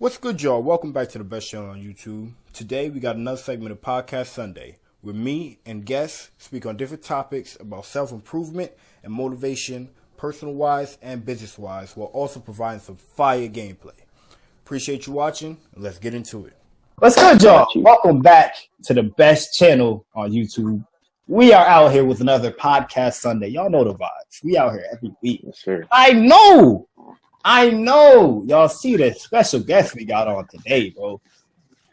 What's good, y'all? Welcome back to the best channel on YouTube. Today, we got another segment of Podcast Sunday, where me and guests speak on different topics about self-improvement and motivation, personal-wise and business-wise, while also providing some fire gameplay. Appreciate you watching, and let's get into it. What's good, y'all? Welcome back to the best channel on YouTube. We are out here with another Podcast Sunday. Y'all know the vibes. We out here every week. Sure. I know. Y'all see the special guest we got on today, bro.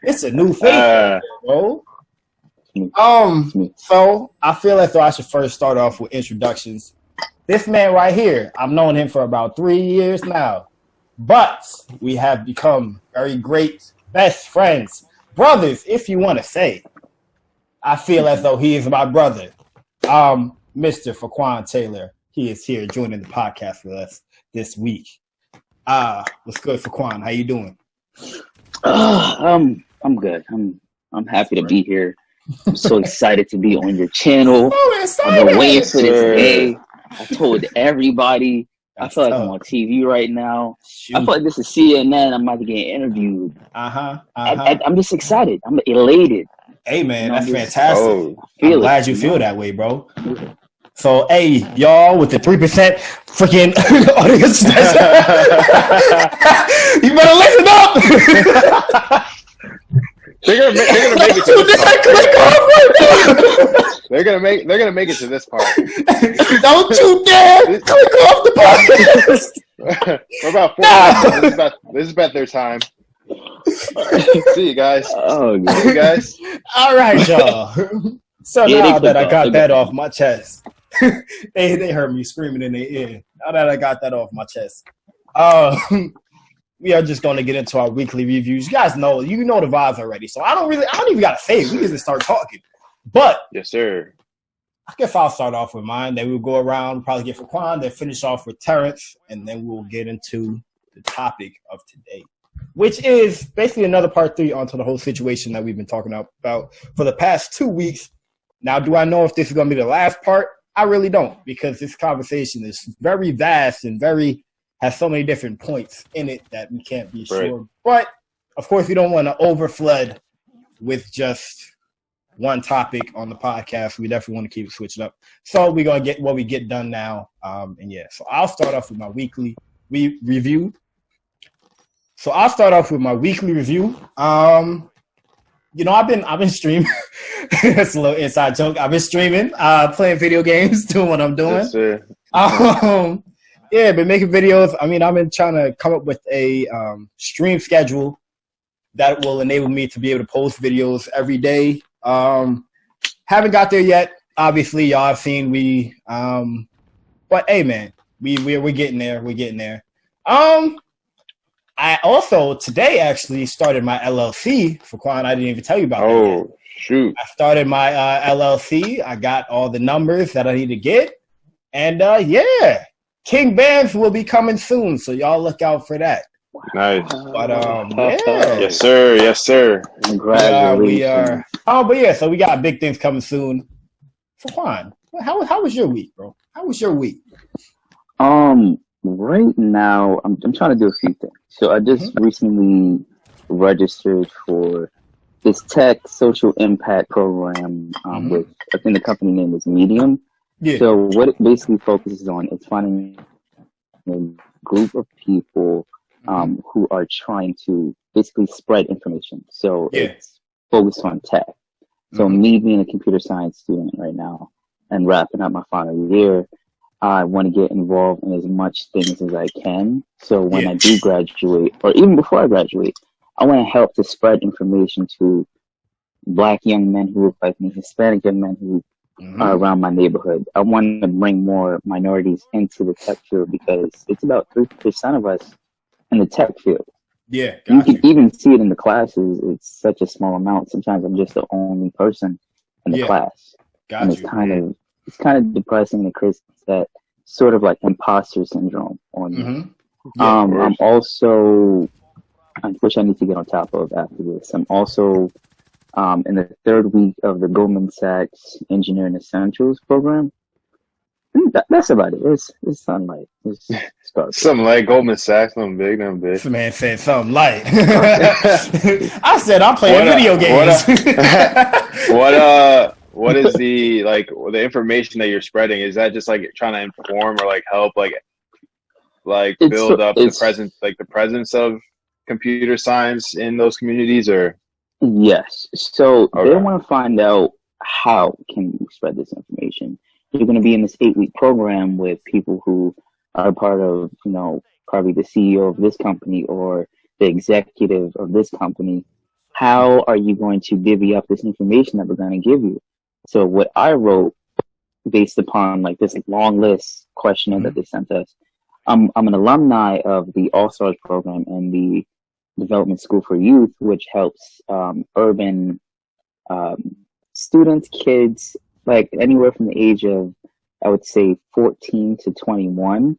It's a new face, bro. So I feel as though I should first start off with introductions. This man right here, I've known him for about 3 years now, but we have become very great best friends, brothers, if you want to say. I feel as though he is my brother, Mr. Faquan Taylor. He is here joining the podcast with us this week. What's good, Faquan? How you doing? I'm good. I'm happy to be here. I'm so excited to be on your channel. I've been waiting for this day. I told everybody. I feel like I'm on TV right now. I feel like this is CNN. I'm about to get interviewed. I'm just excited. I'm elated. Hey, man, that's fantastic. I'm glad you feel that way, bro. So, hey, y'all, with the 3% freaking audience, you better listen up. They're gonna make it to this part. They're gonna make it to this part. Don't you dare click off the podcast. We're about 4 minutes. This is about their time. See you guys. Oh, God. See you guys. All right, y'all. So now that I got that off my chest, they heard me screaming in their ear. Now that I got that off my chest, we are just going to get into our weekly reviews. You guys know, the vibes already. So I don't even got to say it. We can just start talking. But yes, sir. I guess I'll start off with mine. Then we'll go around, probably get Faquan, then finish off with Terence, and then we'll get into the topic of today, which is basically another part 3 onto the whole situation that we've been talking about for the past 2 weeks. Now, do I know if this is going to be the last part? I really don't, because this conversation is very vast and has so many different points in it that we can't be sure. But, of course, we don't want to overflood with just one topic on the podcast. We definitely want to keep it switched up. So we're going to get what we get done now. So I'll start off with my weekly review. So I'll start off with my weekly review. I've been streaming. That's a little inside joke. I've been streaming, playing video games, doing what I'm doing. Yes, sir. Been making videos. I mean, I've been trying to come up with a stream schedule that will enable me to be able to post videos every day. Haven't got there yet. Obviously, y'all have seen but hey, man, we're getting there. We're getting there. I also today actually started my LLC. Faquan, I didn't even tell you about that. Oh, shoot. I started my LLC. I got all the numbers that I need to get. And King Bands will be coming soon, so y'all look out for that. Nice. But Yes, sir. Yes, sir. Congratulations. So we got big things coming soon. Faquan, how was your week, bro? How was your week? Right now, I'm trying to do a few things. So I just recently registered for this tech social impact program with, I think the company name is Medium. Yeah. So what it basically focuses on is finding a group of people who are trying to basically spread information. So it's focused on tech. So me being a computer science student right now and wrapping up my final year, I want to get involved in as much things as I can. So when I do graduate, or even before I graduate, I want to help to spread information to Black young men who look like me, Hispanic young men who are around my neighborhood. I want to bring more minorities into the tech field because it's about 3% of us in the tech field. Yeah, you can even see it in the classes. It's such a small amount. Sometimes I'm just the only person in the class. And it's kind of depressing and creates that sort of like imposter syndrome on me. I'm also, which I need to get on top of after this. I'm also in the 3rd week of the Goldman Sachs Engineering Essentials program. That's about it. It's sunlight. It's start. Something like Goldman Sachs, nothing big, nothing big. This man said something light. I said I'm playing video games. What is the information that you're spreading? Is that just like trying to inform or like help build up the presence of computer science in those communities, or? Yes. So they want to find out how can you spread this information. You're going to be in this 8-week program with people who are part of, probably the CEO of this company or the executive of this company. How are you going to divvy up this information that we're going to give you? So what I wrote, based upon like this long list questionnaire that they sent us, I'm an alumni of the All-Stars program and the Development School for Youth, which helps urban students, kids, like anywhere from the age of, I would say, 14 to 21.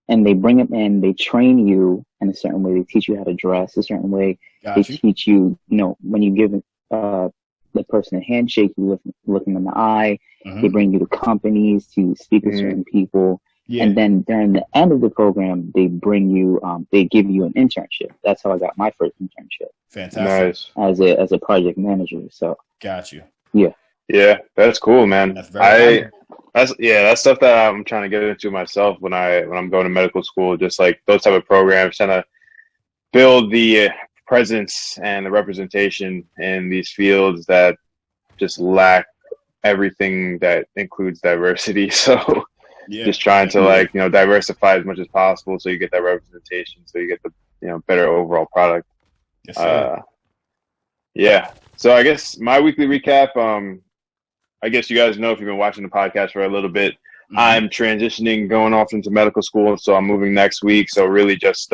And they bring them in, they train you in a certain way. They teach you how to dress a certain way. They teach you, when you give the person a handshake, you look them in the eye. They bring you to companies to speak with certain people. Yeah. And then during the end of the program, they bring you, they give you an internship. That's how I got my first internship. Fantastic. Nice. As a project manager. So. Got you. Yeah. Yeah, that's cool, man. That's that's stuff that I'm trying to get into myself when I'm going to medical school. Just like those type of programs, trying to build the presence and the representation in these fields that just lack everything that includes diversity. So just trying to diversify as much as possible, so you get that representation, so you get the better overall product. Yes, sir. Yeah. So I guess my weekly recap. I guess you guys know, if you've been watching the podcast for a little bit, I'm transitioning, going off into medical school. So I'm moving next week. So really just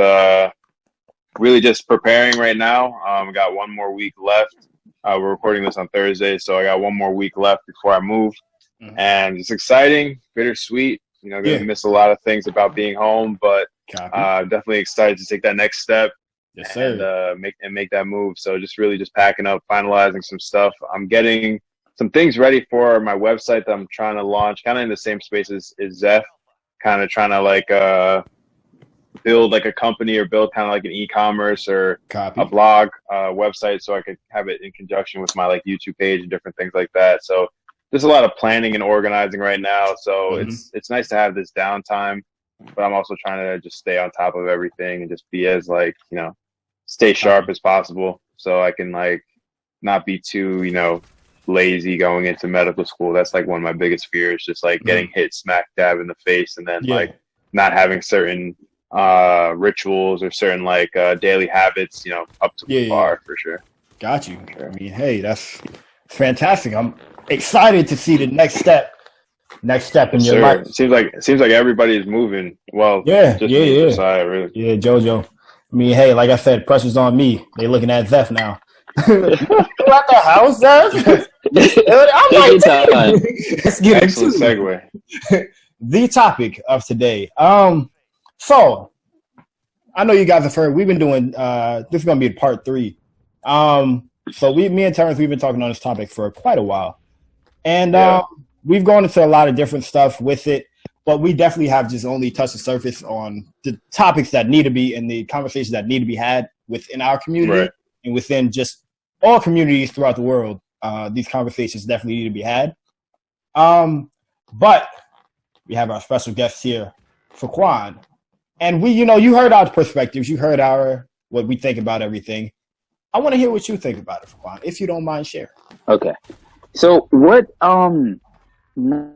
preparing right now. Got one more week left. We're recording this on Thursday, so I got one more week left before I move. And it's exciting, bittersweet. Gonna miss a lot of things about being home, but definitely excited to take that next step. Yes, sir. And make that move. So just packing up, finalizing some stuff. I'm getting some things ready for my website that I'm trying to launch, kind of in the same space as Zeph, kind of trying to build like a company or build kind of like an e-commerce or a blog website, so I could have it in conjunction with my like YouTube page and different things like that. So there's a lot of planning and organizing right now. So it's nice to have this downtime, but I'm also trying to just stay on top of everything and just be as stay sharp as possible, so I can not be too lazy going into medical school. That's like one of my biggest fears, just getting hit smack dab in the face, and then not having certain rituals or certain daily habits up to par for sure. Got you. I mean, hey, that's fantastic. I'm excited to see the next step in your life. It seems like everybody is moving. Well, Side, really. Yeah, JoJo. I mean, hey, like I said, pressure's on me. They looking at Zeph now. You at the house, Zeph? I'm like, let's get into segue. The topic of today. So I know you guys have heard, we've been doing this is gonna be part 3. So me and Terence, we've been talking on this topic for quite a while. And we've gone into a lot of different stuff with it, but we definitely have just only touched the surface on the topics that need to be and the conversations that need to be had within our community and within just all communities throughout the world. These conversations definitely need to be had. But we have our special guest here, Faquan. And we, you heard our perspectives. You heard what we think about everything. I want to hear what you think about it, Faquan, if you don't mind sharing. Okay. So what, not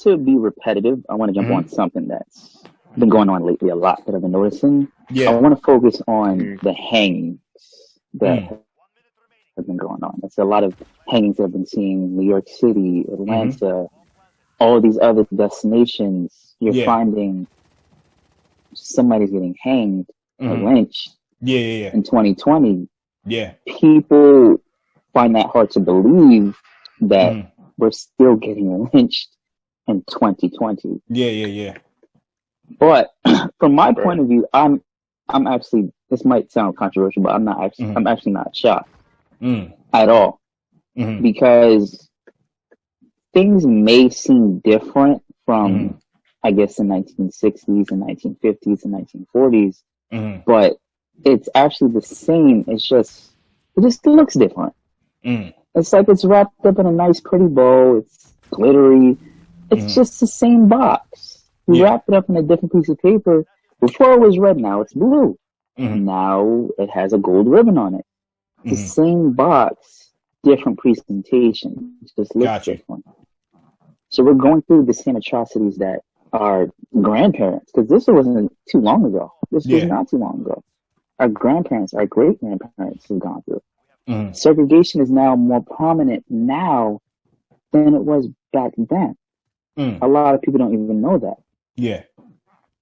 to be repetitive, I want to jump on something that's been going on lately a lot that I've been noticing. I want to focus on the hangings that have been going on. There's a lot of hangings I've been seeing in New York City, Atlanta, all these other destinations. You're finding somebody's getting hanged or lynched in 2020. People find that hard to believe that we're still getting lynched in 2020. But from my point of view, I'm actually, this might sound controversial, but I'm actually not shocked at all, because things may seem different from I guess, the 1960s and 1950s and 1940s. Mm-hmm. But it's actually the same. It just looks different. Mm. It's like it's wrapped up in a nice, pretty bow. It's glittery. It's just the same box. You wrap it up in a different piece of paper. Before it was red, now it's blue. Mm-hmm. Now it has a gold ribbon on it. The same box, different presentation. It just looks different. So we're going through the same atrocities that our grandparents, because this wasn't too long ago. This was not too long ago. Our grandparents, our great-grandparents have gone through. Mm-hmm. Segregation is now more prominent now than it was back then. A lot of people don't even know that. Yeah.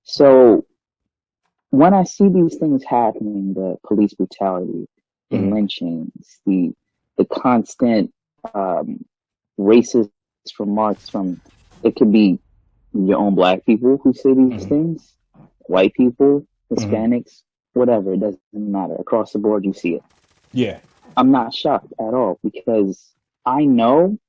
So when I see these things happening, the police brutality, the lynchings, the constant racist remarks from, it could be your own black people who say these things, white people, Hispanics, whatever, it doesn't matter. Across the board, you see it. Yeah. I'm not shocked at all because I know,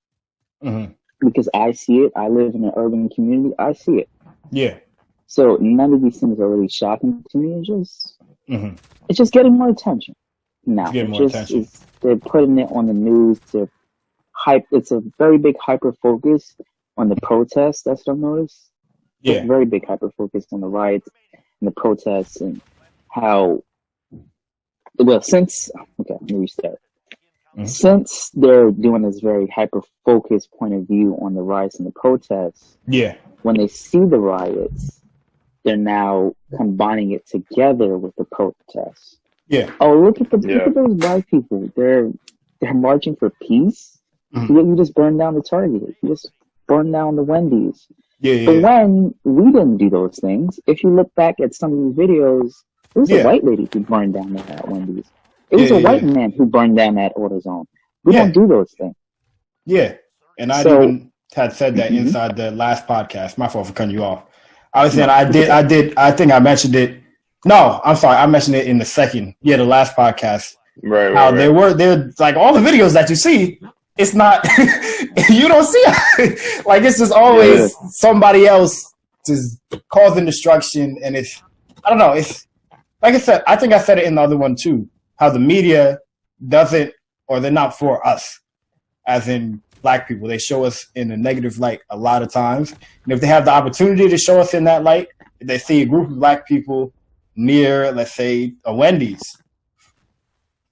because I see it. I live in an urban community. I see it. Yeah. So none of these things are really shocking to me. It's just getting more attention now. They're putting it on the news. It's a very big hyper focus on the protests. That's what I've noticed. Yeah. It's a very big hyper focus on the riots and the protests and how. Well, let me restart. Since they're doing this very hyper-focused point of view on the riots and the protests, when they see the riots, they're now combining it together with the protests. Yeah. Oh, look at those black people. They're marching for peace. You just burned down the Target. You just burned down the Wendy's. But when we didn't do those things, if you look back at some of these videos, it was a white lady who burned down that Wendy's. It was a white man who burned down that AutoZone. We don't do those things. Yeah. And I even had said that inside the last podcast. My fault for cutting you off. I was saying I think I mentioned it. No, I'm sorry. I mentioned it in the the last podcast. Right. They're like all the videos that you see, it's not, you don't see it. Like it's just always somebody else just causing destruction. And I don't know. It's like I said, I think I said it in the other one too. How the media doesn't, or they're not for us, as in black people. They show us in a negative light a lot of times. And if they have the opportunity to show us in that light, if they see a group of black people near, let's say, a Wendy's,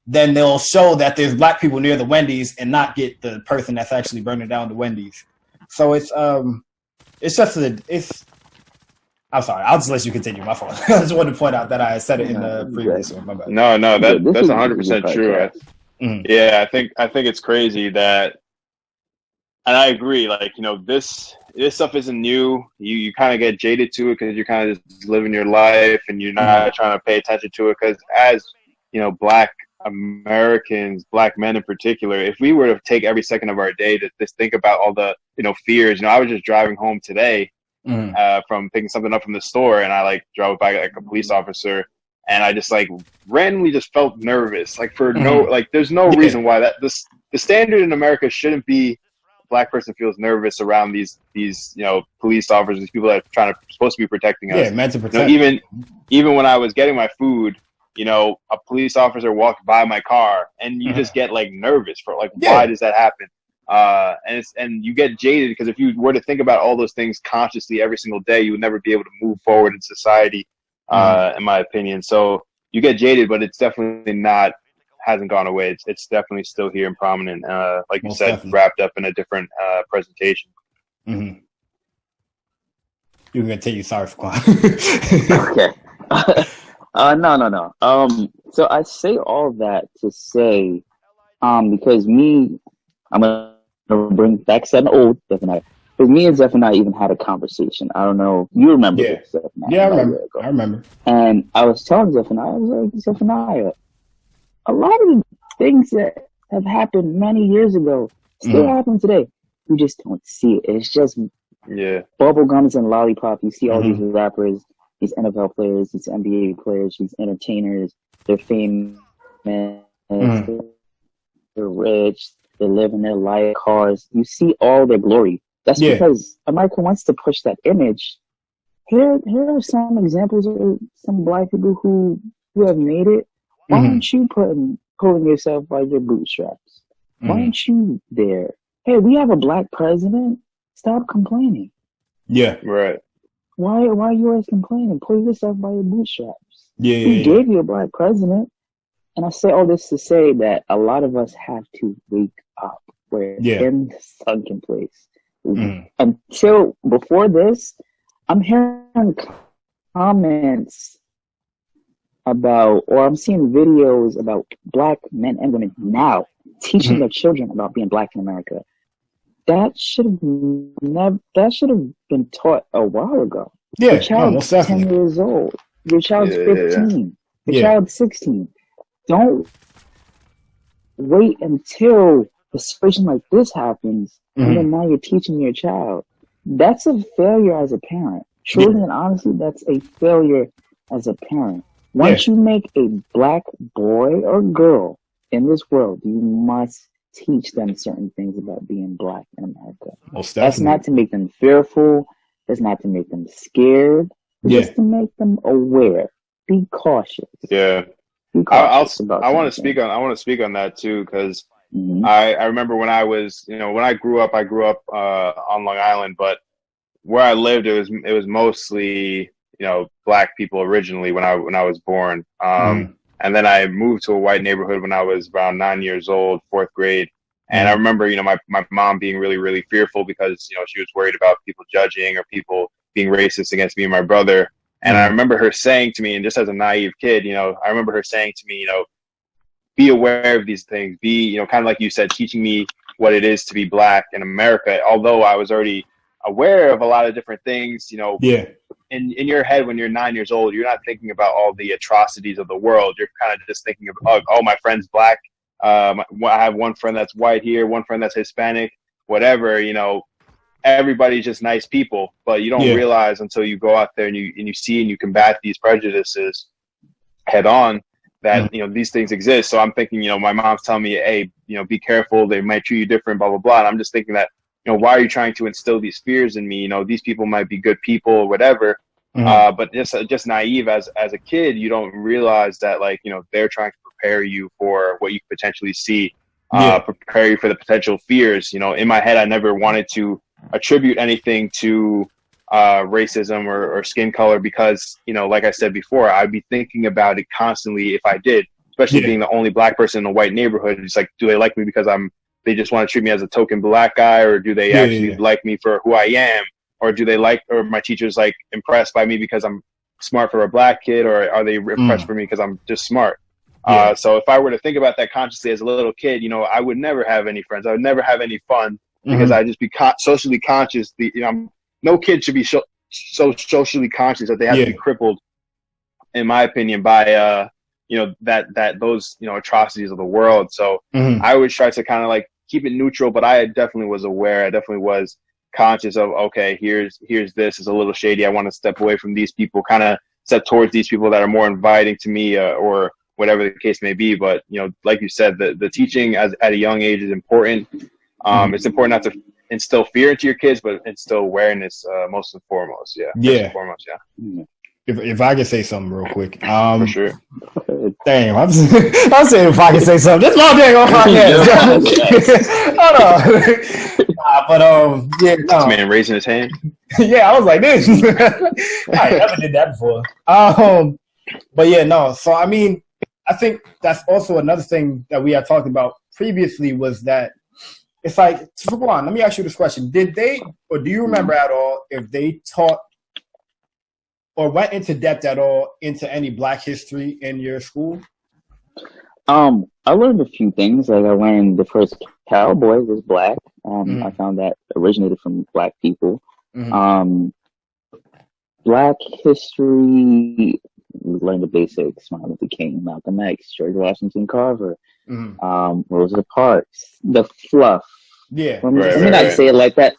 then they'll show that there's black people near the Wendy's and not get the person that's actually burning down the Wendy's. So it's I'm sorry. I'll just let you continue. My fault. I just wanted to point out that I said it in the previous one. My bad. No, that's 100% true. Yeah, I think it's crazy that, and I agree. Like, this stuff isn't new. You kind of get jaded to it because you're kind of just living your life and you're not trying to pay attention to it. Because as Black Americans, black men in particular, if we were to take every second of our day to just think about all the fears. I was just driving home today. From picking something up from the store, and I drove by a police officer, and I just randomly just felt nervous, for there's no reason why the standard in America shouldn't be a black person feels nervous around these police officers, these people that are supposed to be protecting us. Yeah, meant to protect. Even when I was getting my food, a police officer walked by my car, and you just get nervous for why does that happen? And you get jaded because if you were to think about all those things consciously every single day, you would never be able to move forward in society, in my opinion. So you get jaded, but it's definitely hasn't gone away. It's definitely still here and prominent. Like you Most said, definitely. Wrapped up in a different presentation. You can continue. Sorry for Quan. Okay. No. So I say all that to say, because I'm gonna bring back something old, Zeph and I. Because me and Zeph and I even had a conversation. I don't know. You remember this, Zeph and I? Yeah, I remember. And I was telling Zeph and I, Zeph and I, a lot of the things that have happened many years ago still happen today. You just don't see it. It's just bubble gums and lollipop. You see all these rappers, these NFL players, these NBA players, these entertainers. They're famous. They're rich. They're living their life, cars. You see all their glory. That's because America wants to push that image here are some examples of some black people who have made it. Why aren't you pulling yourself by your bootstraps? Why aren't you there? Hey, we have a black president. Stop complaining. Yeah. Right. Why are you always complaining? Pull yourself by your bootstraps. Yeah. Who gave you a black president? And I say all this to say that a lot of us have to wake up. We're in the sunken place. Until before this, I'm hearing comments about, or I'm seeing videos about black men and women now teaching their children about being black in America. That should have been taught a while ago. Yeah, your child's 10 years old. Your child's 15. Your child's 16. Don't wait until a situation like this happens, and then now you're teaching your child. That's a failure as a parent. Truly and honestly, that's a failure as a parent. Once you make a black boy or girl in this world, you must teach them certain things about being black in America. That's not to make them fearful. That's not to make them scared. It's just to make them aware. Be cautious. Yeah. I want to speak on that too, because I remember when I was, when I grew up on Long Island, but where I lived, it was mostly, black people originally when I was born. And then I moved to a white neighborhood when I was around 9 years old, 4th grade. And I remember, my mom being really, really fearful because, she was worried about people judging or people being racist against me and my brother. And I remember her saying to me, and just as a naive kid, I remember her saying to me, be aware of these things, be, kind of like you said, teaching me what it is to be black in America. Although I was already aware of a lot of different things, in your head when you're 9 years old, you're not thinking about all the atrocities of the world. You're kind of just thinking of, oh, my friend's black. I have one friend that's white here, one friend that's Hispanic, whatever, everybody's just nice people, but you don't realize until you go out there and you see and you combat these prejudices head on that, these things exist. So I'm thinking, my mom's telling me, hey, be careful. They might treat you different, blah, blah, blah. And I'm just thinking that, why are you trying to instill these fears in me? These people might be good people or whatever. But just naive as a kid, you don't realize that, like, they're trying to prepare you for what you could potentially see, prepare you for the potential fears. In my head, I never wanted to attribute anything to racism or skin color because, like I said before, I'd be thinking about it constantly if I did, especially being the only black person in a white neighborhood. It's like, do they like me because they just want to treat me as a token black guy, or do they actually like me for who I am? Or do they or my teachers impressed by me because I'm smart for a black kid, or are they impressed for me because I'm just smart? So if I were to think about that consciously as a little kid, I would never have any friends. I would never have any fun because I'd just be socially conscious. No kid should be so socially conscious that they have to be crippled, in my opinion, by those atrocities of the world. So I always try to kind of keep it neutral, but I definitely was aware. I definitely was conscious of, okay, here's this is a little shady. I want to step away from these people, kind of step towards these people that are more inviting to me, or whatever the case may be. But like you said, the teaching at a young age is important. It's important not to instill fear into your kids, but instill awareness most and foremost. If I could say something real quick, for sure. Damn, I'm saying if I can say something. This is my dang on podcast. Hold on. This man raising his hand. I was like this. I never did that before. So I mean, I think that's also another thing that we had talked about previously was that it's like, Fuquan, let me ask you this question: did they, or do you remember at all if they taught or went into depth at all into any Black history in your school? I learned a few things. I learned the first cowboy was black. I found that originated from black people. Black history, we learned the basics. Martin Luther King, Malcolm X, George Washington Carver, Rosa Parks, the fluff. Let me not say it like that,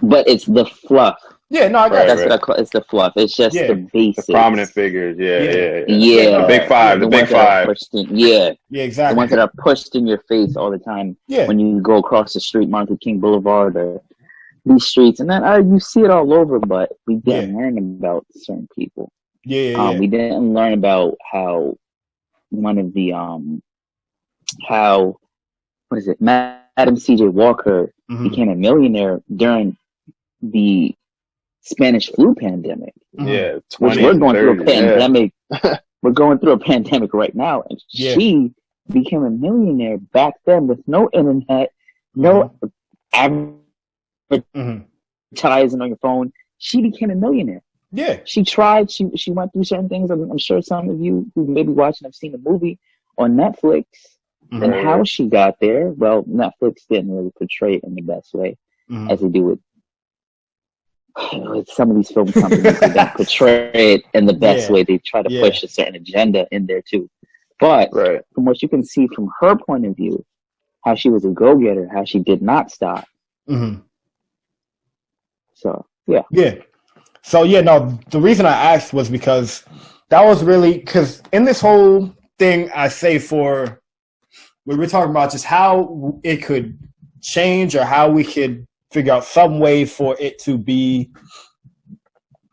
but it's the fluff. I got that's what I call it's the fluff. It's just the basics. The prominent figures, The big five, exactly. The ones that are pushed in your face all the time. When you go across the street, Martin Luther King Boulevard, or these streets, and then you see it all over, but we didn't learn about certain people. We didn't learn about how one of the Madam C.J. Walker became a millionaire during the Spanish flu pandemic. Yeah, which we're going through a pandemic. We're going through a pandemic right now, and she became a millionaire back then with no internet, no advertising on your phone. She became a millionaire. Yeah. She tried. She went through certain things. I'm sure some of you who may be watching have seen the movie on Netflix and how she got there. Well, Netflix didn't really portray it in the best way as they do with some of these film companies. They don't portray it in the best way. They try to push a certain agenda in there too. But from what you can see from her point of view, how she was a go-getter, how she did not stop. So, yeah. So, no, the reason I asked was because that was really, because in this whole thing, I say for, we were talking about just how it could change or how we could figure out some way for it to be,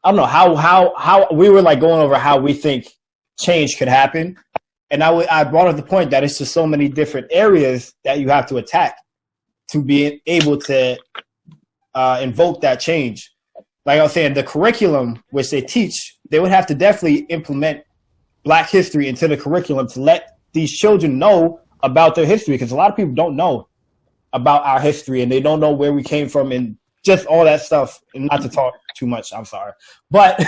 I don't know, how we were like going over how we think change could happen. And I brought up the point that it's just so many different areas that you have to attack to be able to invoke that change. Like I was saying, the curriculum which they teach, they would have to definitely implement Black history into the curriculum to let these children know about their history, because a lot of people don't know about our history and they don't know where we came from and just all that stuff. And not to talk too much, I'm sorry. But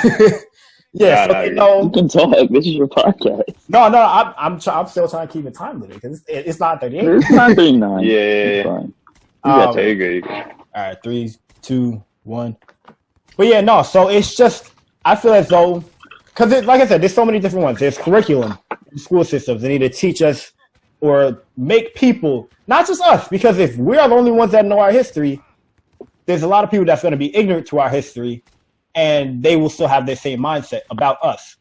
you can talk. This is your podcast. No, I'm still trying to keep it time with it because it's not 38. It's not 39. Yeah. You're good. All right, 3, 2, 1. But so it's just, I feel as though, because like I said, there's so many different ones. There's curriculum, school systems. They need to teach us or make people, not just us, because if we're the only ones that know our history, there's a lot of people that's going to be ignorant to our history, and they will still have their same mindset about us.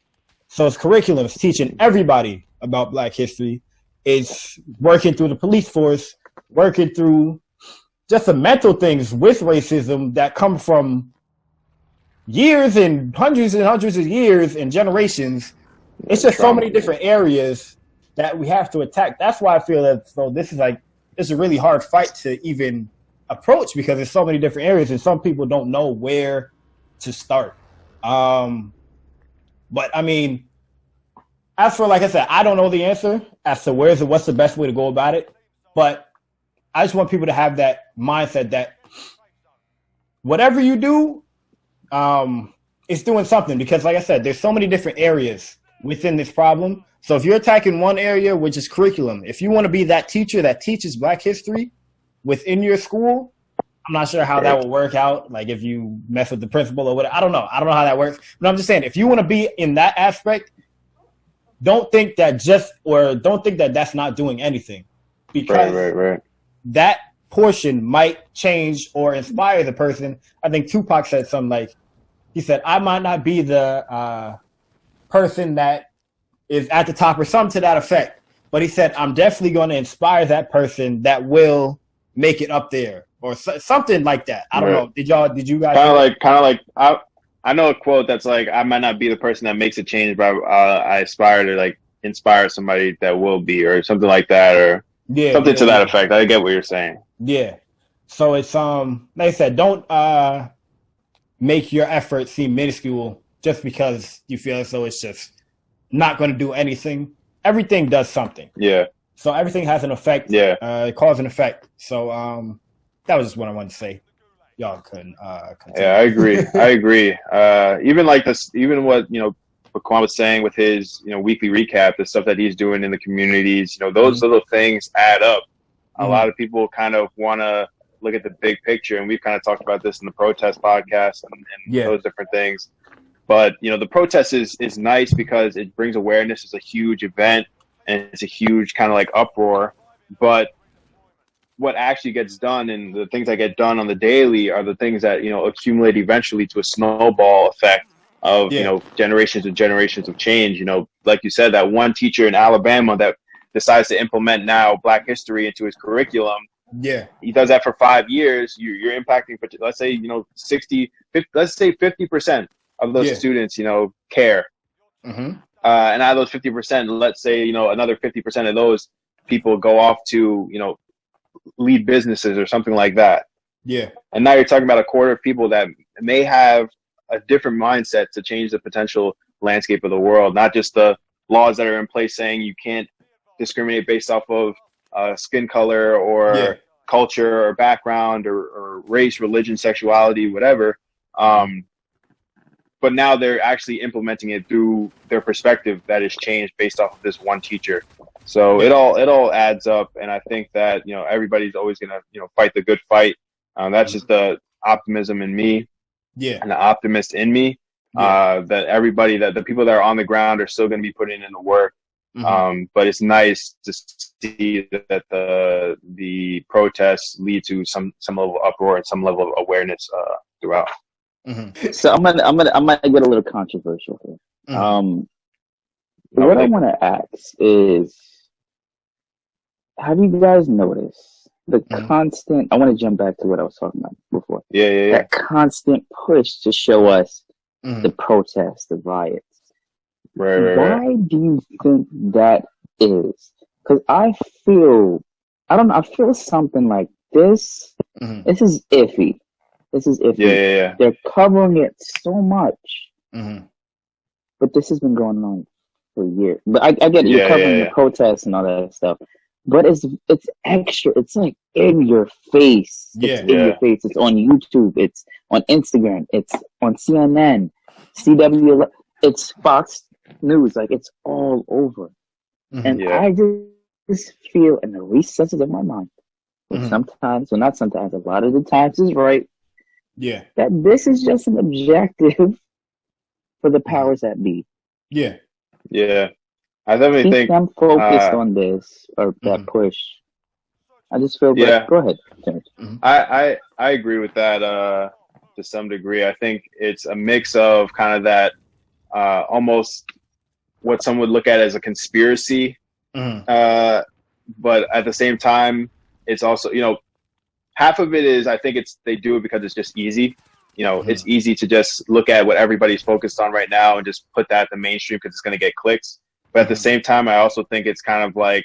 So it's curriculum. It's teaching everybody about Black history. It's working through the police force, working through just the mental things with racism that come from years and hundreds of years and generations. It's just so many different areas that we have to attack. That's why I feel that this is a really hard fight to even approach, because there's so many different areas and some people don't know where to start. But I mean, as for, like I said, I don't know the answer as to what's the best way to go about it. But I just want people to have that mindset that whatever you do, it's doing something, because like I said, there's so many different areas within this problem. So if you're attacking one area, which is curriculum, if you want to be that teacher that teaches Black history within your school, I'm not sure how that will work out. Like if you mess with the principal or whatever, I don't know how that works. But I'm just saying, if you want to be in that aspect, don't think that that's not doing anything, because that portion might change or inspire the person. I think Tupac said something like, he said, I might not be the person that is at the top or something to that effect, but he said, I'm definitely going to inspire that person that will make it up there, or something like that. I don't know. Did you guys kind of like I know a quote that's like, I might not be the person that makes a change, but I aspire to like inspire somebody that will be, or something like that, or something to that effect. I get what you're saying. Yeah. So it's like I said, don't make your effort seem minuscule just because you feel as though it's just not going to do anything. Everything does something. Yeah. So everything has an effect. Yeah. Cause and effect. So that was just what I wanted to say. Y'all couldn't. Yeah, I agree. Even like this, even what Quan was saying with his weekly recap, the stuff that he's doing in the communities, those little things add up. A lot of people kind of want to look at the big picture, and we've kind of talked about this in the protest podcast and those different things. But the protest is nice because it brings awareness. It's a huge event and it's a huge kind of like uproar. But what actually gets done and the things that get done on the daily are the things that accumulate eventually to a snowball effect of generations and generations of change. Like you said, that one teacher in Alabama that decides to implement now Black history into his curriculum, Yeah. He does that for 5 years. You're impacting, let's say, 60, 50, let's say 50% of those students, care. Mm-hmm. And out of those 50%, let's say, another 50% of those people go off to, lead businesses or something like that. Yeah. And now you're talking about a quarter of people that may have a different mindset to change the potential landscape of the world, not just the laws that are in place saying you can't discriminate based off of skin color or culture or background or race, religion, sexuality, whatever. But now they're actually implementing it through their perspective that is changed based off of this one teacher. So it all adds up, and I think that everybody's always gonna fight the good fight. That's just the optimism in me, and the optimist in me. That the people that are on the ground are still gonna be putting in the work. But it's nice to see that the protests lead to some level of uproar and some level of awareness throughout. So I might get a little controversial here. What I want to ask is, have you guys noticed the constant? I want to jump back to what I was talking about before. That constant push to show us the protests, the riots. Why do you think that is? Because I feel something like this. This is iffy. This is iffy. Yeah. They're covering it so much, but this has been going on for years. But I get it. You're covering the protests and all that stuff. But it's extra. It's like in your face. It's in your face. It's on YouTube. It's on Instagram. It's on CNN, CW. It's Fox News. Like, it's all over. And I just feel in the recesses of my mind, sometimes, well, not sometimes, a lot of the times is right. That this is just an objective for the powers that be. I definitely think them focused on this or that push. I just feel like, go ahead, Terence. I agree with that to some degree. I think it's a mix of kind of that almost what some would look at as a conspiracy, but at the same time, it's also half of it is I think they do it because it's just easy. It's easy to just look at what everybody's focused on right now and just put that at the mainstream because it's going to get clicks. But at the same time, I also think it's kind of like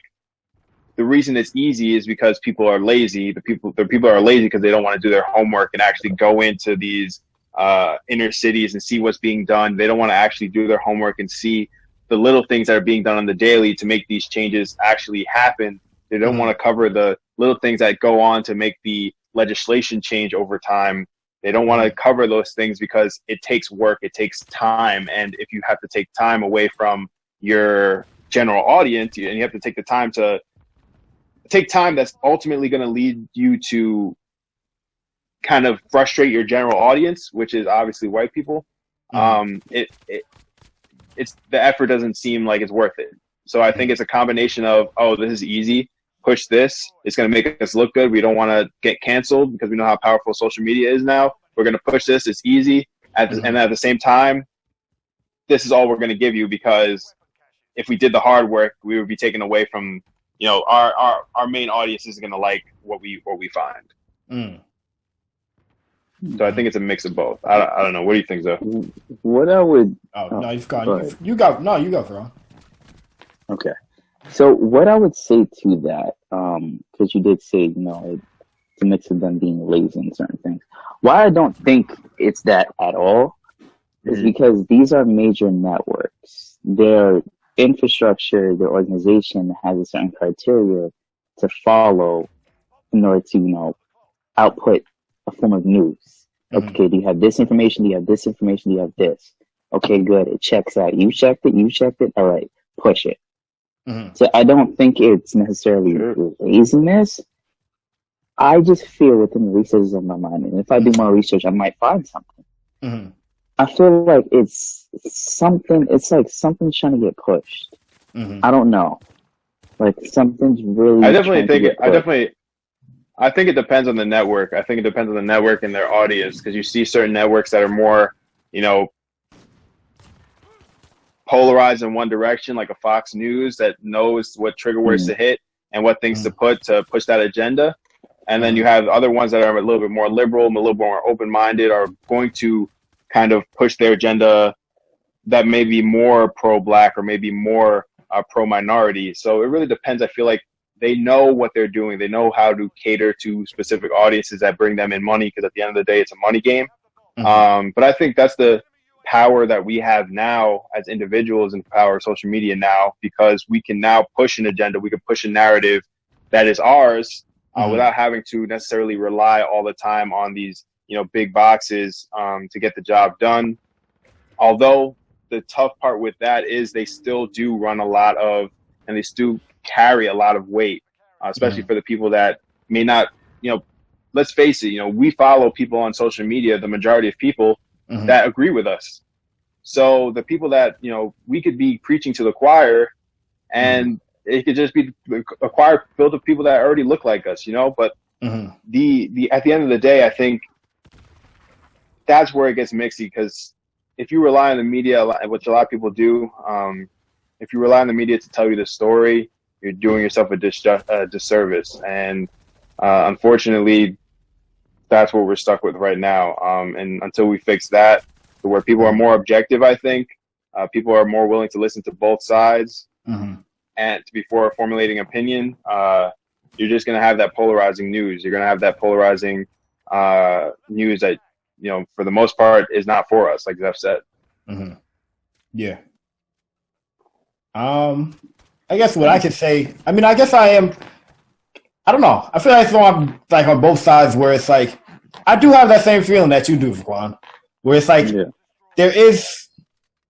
the reason it's easy is because people are lazy. The people are lazy because they don't want to do their homework and actually go into these inner cities and see what's being done. They don't want to actually do their homework and see the little things that are being done on the daily to make these changes actually happen. They don't want to cover the little things that go on to make the legislation change over time. They don't want to cover those things because it takes work, it takes time. And if you have to take time away from your general audience and you have to take the time to take time that's ultimately going to lead you to kind of frustrate your general audience, which is obviously white people. It's the effort doesn't seem like it's worth it. So I think it's a combination of, this is easy, push this, it's going to make us look good, we don't want to get canceled because we know how powerful social media is now, we're going to push this, it's easy, and at the same time, this is all we're going to give you, because if we did the hard work, we would be taken away from, our main audience is going to like what we find. So I think it's a mix of both. I don't know. What do you think, Zeph? What I would... no, you've gone. You go, Theron. Okay. So what I would say to that, because you did say, it's a mix of them being lazy in certain things. Why I don't think it's that at all is because these are major networks. Their infrastructure, their organization has a certain criteria to follow in order to, output a form of news. Okay, do you have this information? Do you have this information? Do you have this? Okay, good. It checks out. You checked it. All right, push it. So I don't think it's necessarily laziness. I just feel within the recesses of my mind, and if I do more research, I might find something. I feel like it's something. It's like something's trying to get pushed. I don't know. Like something's really. I think it depends on the network. I think it depends on the network and their audience, because you see certain networks that are more, polarized in one direction, like a Fox News that knows what trigger words to hit and what things to put to push that agenda. And then you have other ones that are a little bit more liberal, a little bit more open-minded, are going to kind of push their agenda that may be more pro-black or maybe more pro-minority. So it really depends. I feel like they know what they're doing. They know how to cater to specific audiences that bring them in money, because at the end of the day, it's a money game. But I think that's the power that we have now as individuals, and power of social media now, because we can now push an agenda. We can push a narrative that is ours without having to necessarily rely all the time on these, big boxes to get the job done. Although the tough part with that is they still do run a lot of, and they still carry a lot of weight, especially for the people that may not, let's face it, we follow people on social media, the majority of people that agree with us. So the people that, we could be preaching to the choir, and it could just be a choir filled with people that already look like us, but the at the end of the day, I think that's where it gets mixy, because if you rely on the media, which a lot of people do, if you rely on the media to tell you the story, you're doing yourself a disservice. And unfortunately, that's what we're stuck with right now. And until we fix that, to where people are more objective, I think, people are more willing to listen to both sides and before formulating opinion, you're just going to have that polarizing news. You're going to have that polarizing news that, for the most part, is not for us, like Zeph said. Yeah. I guess what I could say, I guess I don't know. I feel like I'm like on both sides, where it's like, I do have that same feeling that you do, Quan, where it's like, there is,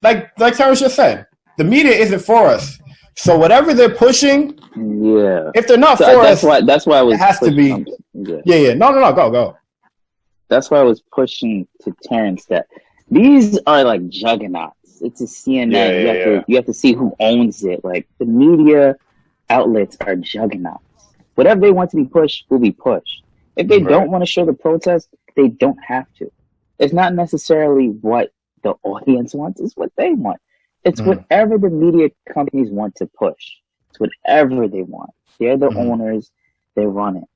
like Terence just said, the media isn't for us. So whatever they're pushing, if they're not for us, that's why I was it has to be. No, go. That's why I was pushing to Terence that these are like juggernauts. It's a CNN. You have to see who owns it. Like, the media outlets are juggernauts. Whatever they want to be pushed will be pushed. If they don't want to show the protest, they don't have to. It's not necessarily what the audience wants, it's what they want. It's whatever the media companies want to push. It's whatever they want. They're the owners, they run it.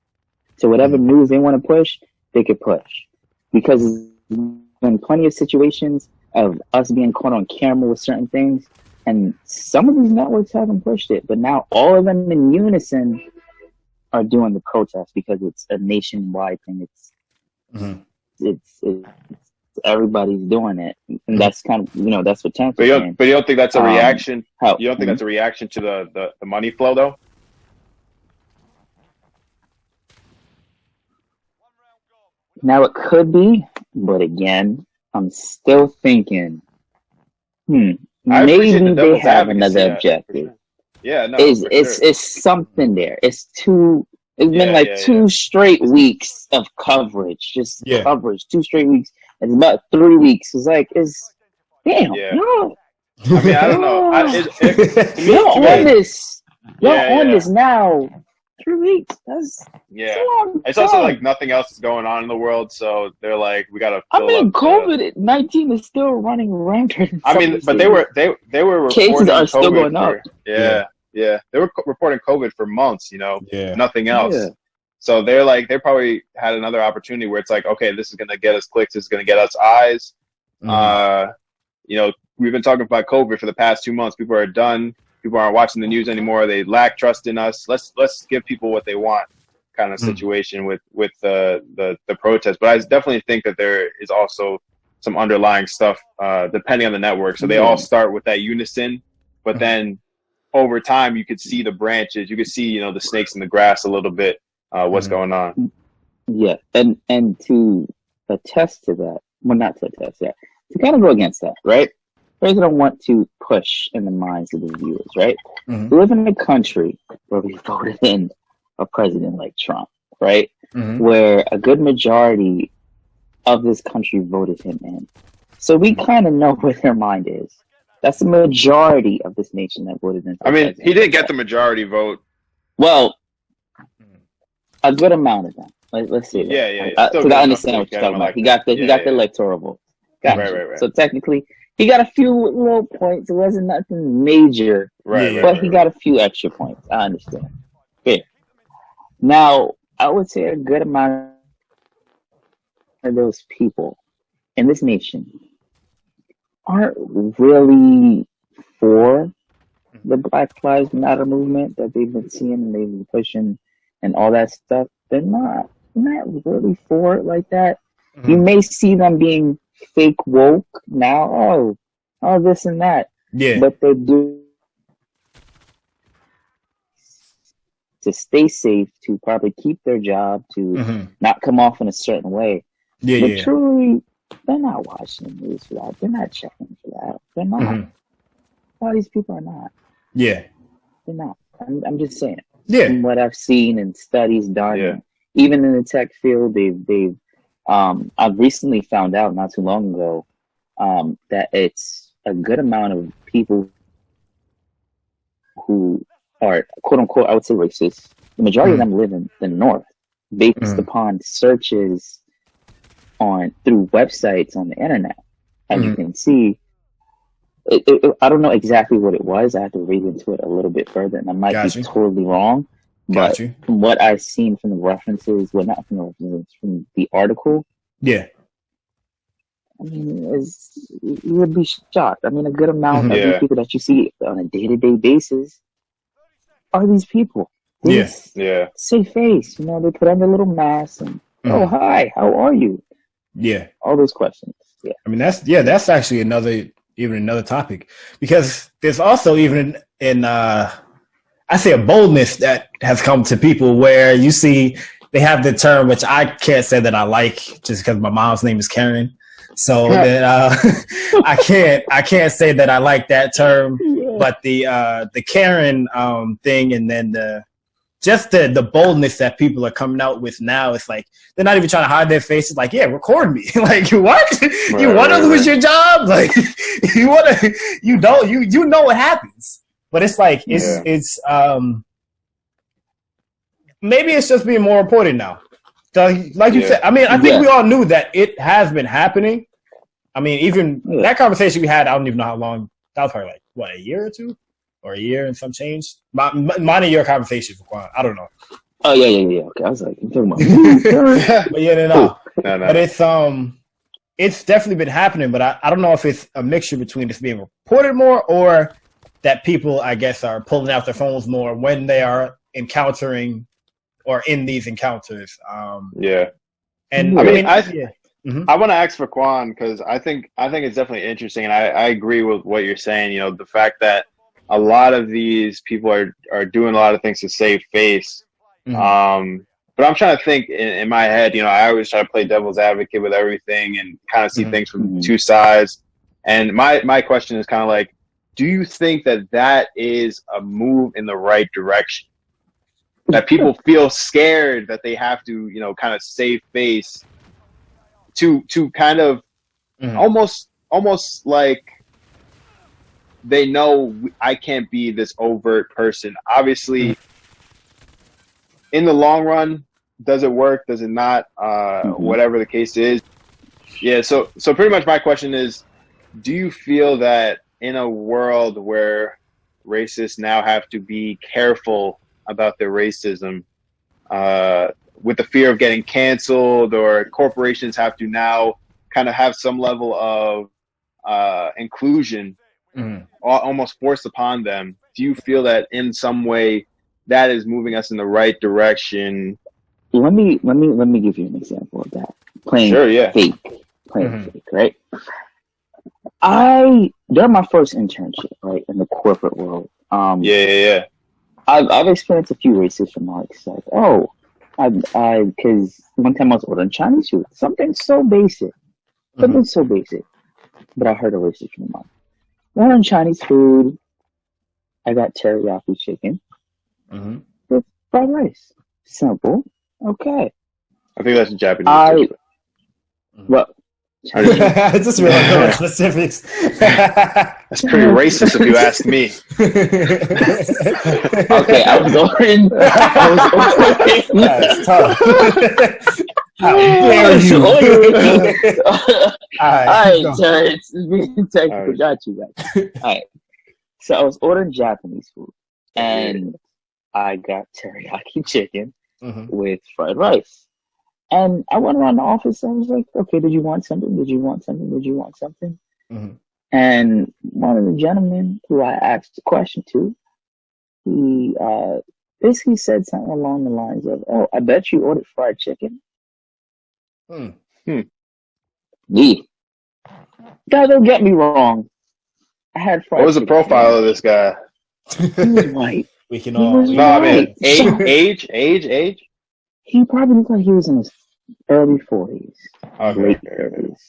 So whatever news they want to push, they could push. Because in plenty of situations of us being caught on camera with certain things, and some of these networks haven't pushed it, but now all of them in unison are doing the protest because it's a nationwide thing. It's everybody's doing it, and that's kind of that's what Terence was saying. But you don't think that's a reaction? You don't think that's a reaction to the money flow, though? Now it could be, but again, I'm still thinking, maybe they have another objective. Yeah, no, it's something there. It's been like 2 straight weeks of coverage, coverage. 2 straight weeks. It's about 3 weeks. It's like, no. I don't know. You're on this now. 3 weeks. That's It's also like nothing else is going on in the world, so they're like, we gotta. COVID-19 is still running rampant. But they were reporting cases are still going up. Yeah, they were reporting COVID for months. Nothing else. Yeah. So they probably had another opportunity where it's like, okay, this is gonna get us clicks. This is gonna get us eyes. We've been talking about COVID for the past 2 months. People are done. People aren't watching the news anymore. They lack trust in us. Let's give people what they want, kind of situation with the protest. But I definitely think that there is also some underlying stuff depending on the network. So they all start with that unison, but then over time you could see the branches. You could see the snakes in the grass a little bit. What's going on? Yeah, and to attest to that, well, not to attest that, to kind of go against that, right? Here's what I want to push in the minds of the viewers, right? We live in a country where we voted in a president like Trump, right? Where a good majority of this country voted him in. So we kind of know where their mind is. That's the majority of this nation that voted in. He didn't get the majority vote. Well, a good amount of them. Let's see. Yeah. Because I understand what you're talking about. He got the electoral vote. Right. So technically, he got a few little points. It wasn't nothing major, but he got a few extra points. I understand. Okay. Now, I would say a good amount of those people in this nation aren't really for the Black Lives Matter movement that they've been seeing and they've been pushing and all that stuff. They're not really for it like that. Mm-hmm. You may see them being fake woke now, oh, this and that. Yeah. But they do to stay safe, to probably keep their job, to not come off in a certain way. Yeah, but truly, they're not watching the news for that. They're not checking for that. They're not. All these people are not. Yeah. They're not. I'm just saying. Yeah. From what I've seen and studies done, even in the tech field, I've recently found out not too long ago that it's a good amount of people who are quote unquote, I would say racist. The majority of them live in the North, based upon searches through websites on the internet. As you can see, I don't know exactly what it was. I have to read into it a little bit further, and I might be totally wrong. But from what I've seen from the references, not from the references, from the article, I mean, you would be shocked. I mean, a good amount of the people that you see on a day-to-day basis are these people. They say face, they put on their little masks and, oh, hi, how are you? Yeah. All those questions. Yeah. I mean, that's actually another topic, because there's also even I say a boldness that has come to people where you see they have the term, which I can't say that I like just because my mom's name is Karen. So then I can't say that I like that term, but the Karen thing, and then the boldness that people are coming out with now, it's like they're not even trying to hide their faces. Like, yeah, record me. Like, what? You want to lose your job? Like, you know what happens. But it's like it's maybe it's just being more important now. Like you said, I mean, I think we all knew that it has been happening. I mean, even that conversation we had, I don't even know how long. That was probably like, a year or two? Or a year and some change? Mine and your conversation for Quan. I don't know. Oh, yeah. Okay, I was like, I'm talking about. But no. But it's definitely been happening, but I don't know if it's a mixture between just being reported more or that people, I guess, are pulling out their phones more when they are encountering or in these encounters. And I want to ask for Quan, because I think it's definitely interesting, and I agree with what you're saying. The fact that a lot of these people are doing a lot of things to save face. But I'm trying to think in my head. I always try to play devil's advocate with everything and kind of see things from two sides. And my question is kind of like, do you think that is a move in the right direction? That people feel scared that they have to, kind of save face to kind of almost like they know I can't be this overt person. Obviously, in the long run, does it work? Does it not? Whatever the case is. Yeah. So pretty much my question is, do you feel that in a world where racists now have to be careful about their racism, with the fear of getting canceled, or corporations have to now kind of have some level of inclusion almost forced upon them, do you feel that in some way that is moving us in the right direction? Let me give you an example of that. Playing fake, right? During my first internship, right, in the corporate world, I've experienced a few racist remarks, like, because one time I was ordering Chinese food, something so basic, but I heard a racist remark. Ordering Chinese food, I got teriyaki chicken with fried rice. Simple. Okay. I think that's Japanese. Well, I just realized specifics. That's pretty racist if you ask me. Okay, I was ordering. That's tough. How dare you? All right, Terence. Got you guys. All right. So I was ordering Japanese food, and I got teriyaki chicken with fried rice. And I went around the office and I was like, okay, did you want something? Did you want something? Did you want something? And one of the gentlemen who I asked the question to, he basically said something along the lines of, oh, I bet you ordered fried chicken. Yeah. Guys, don't get me wrong. I had fried chicken. What was the profile of this guy? He was white. We can He all. was No, I mean, white. age? He probably looked like he was in his early 40s. Late 30s.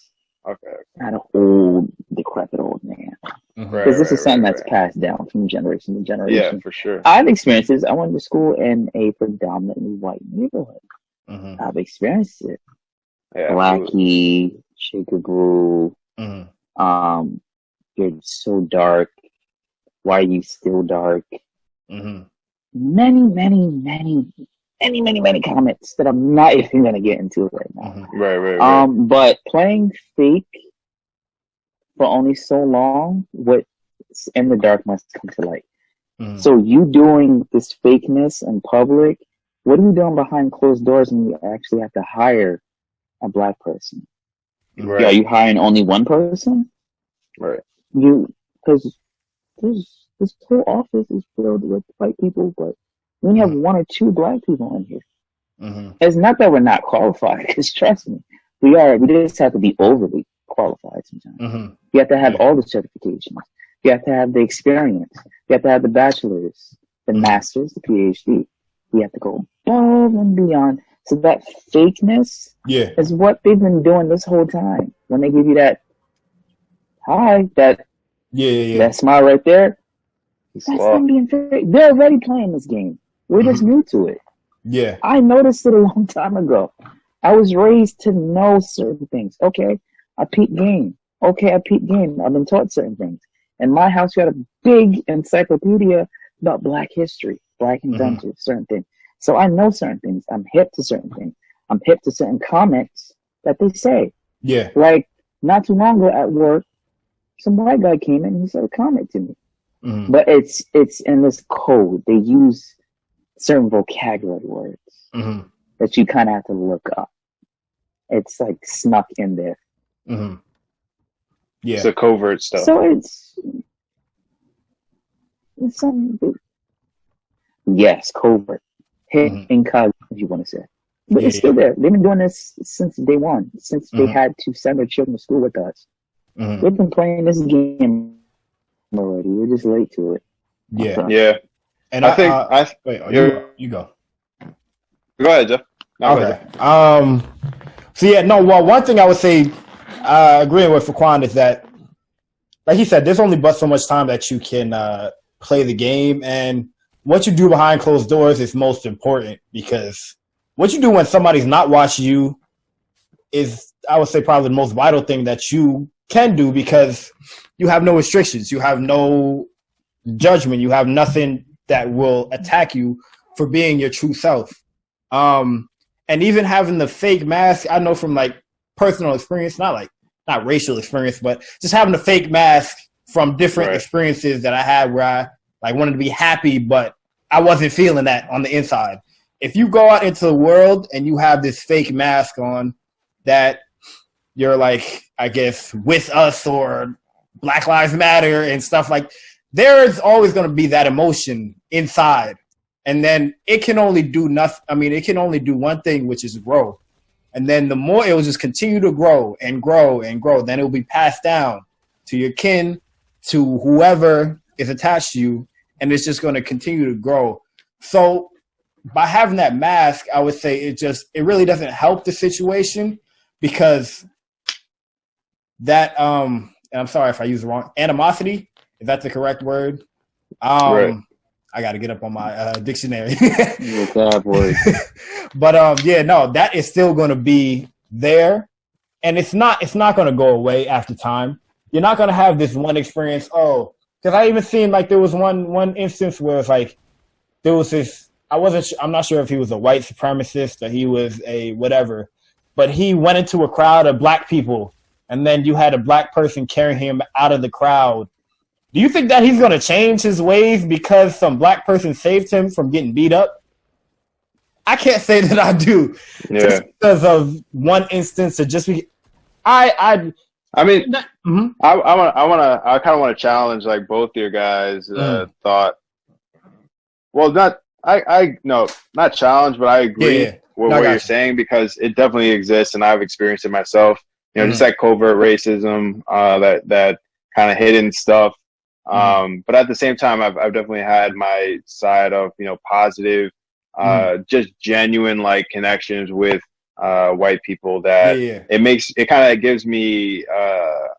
Okay. Not an old, decrepit old man. Because this is something that's passed down from generation to generation. Yeah, for sure. I've experienced this. I went to school in a predominantly white neighborhood. I've experienced it. Yeah, Blackie, Chickaboo, you're so dark. Why are you still dark? Many comments that I'm not even going to get into right now. Right. But playing fake for only so long, what's in the dark must come to light. So you doing this fakeness in public, what are you doing behind closed doors when you actually have to hire a black person? Right. Yeah, are you hiring only one person? Right. Because this whole office is filled with white people, but we only have one or two black people in here. It's not that we're not qualified, because trust me, we are. We just have to be overly qualified sometimes. You have to have all the certifications. You have to have the experience. You have to have the bachelor's, the master's, the PhD. You have to go above and beyond. So that fakeness is what they've been doing this whole time. When they give you that hi, that smile right there, that's them being fake. They're already playing this game. We're just new to it. Yeah. I noticed it a long time ago. I was raised to know certain things. Okay, I peep game. I've been taught certain things. In my house, we had a big encyclopedia about Black history, Black inventors, certain things. So I know certain things. I'm hip to certain things. I'm hip to certain comments that they say. Yeah. Like, not too long ago at work, some white guy came in and he said a comment to me. But it's in this code. They use certain vocabulary words that you kind of have to look up. It's like snuck in there. Yeah. It's a covert stuff. So it's something. Yes, covert. Incognito, if you want to say. But it's still there. They've been doing this since day one, since they had to send their children to school with us. They've been playing this game already. We're just late to it. Yeah. And I think you go. Go ahead, Jeff. Okay. One thing I would say, agreeing with Faquan, is that, like he said, there's only but so much time that you can play the game, and what you do behind closed doors is most important, because what you do when somebody's not watching you is, I would say, probably the most vital thing that you can do, because you have no restrictions, you have no judgment, you have nothing that will attack you for being your true self. And even having the fake mask, I know from like personal experience, not racial experience, but just having the fake mask from different experiences that I had where I like wanted to be happy, but I wasn't feeling that on the inside. If you go out into the world and you have this fake mask on that you're like, I guess, with us or Black Lives Matter and stuff, like, there's always going to be that emotion inside. And then it can only do nothing. I mean, it can only do one thing, which is grow. And then the more it will just continue to grow and grow and grow, then it will be passed down to your kin, to whoever is attached to you, and it's just going to continue to grow. So by having that mask, I would say it really doesn't help the situation, because that, and I'm sorry if I use the wrong, animosity, is that the correct word? I got to get up on my dictionary. But that is still going to be there, and it's not going to go away after time. You're not going to have this one experience. Oh, because I even seen like there was one instance where it's like there was this. I'm not sure if he was a white supremacist or he was a whatever, but he went into a crowd of black people, and then you had a black person carrying him out of the crowd. Do you think that he's going to change his ways because some black person saved him from getting beat up? I can't say that I do. Yeah. Just because of one instance, or just be, I mean, mm-hmm. I kind of want to challenge like both your guys' thought. Well, not challenge, but I agree with what you're saying, because it definitely exists, and I've experienced it myself. You know, just that covert racism, that kind of hidden stuff. But at the same time, I've definitely had my side of, you know, positive, just genuine like connections with white people that it kind of gives me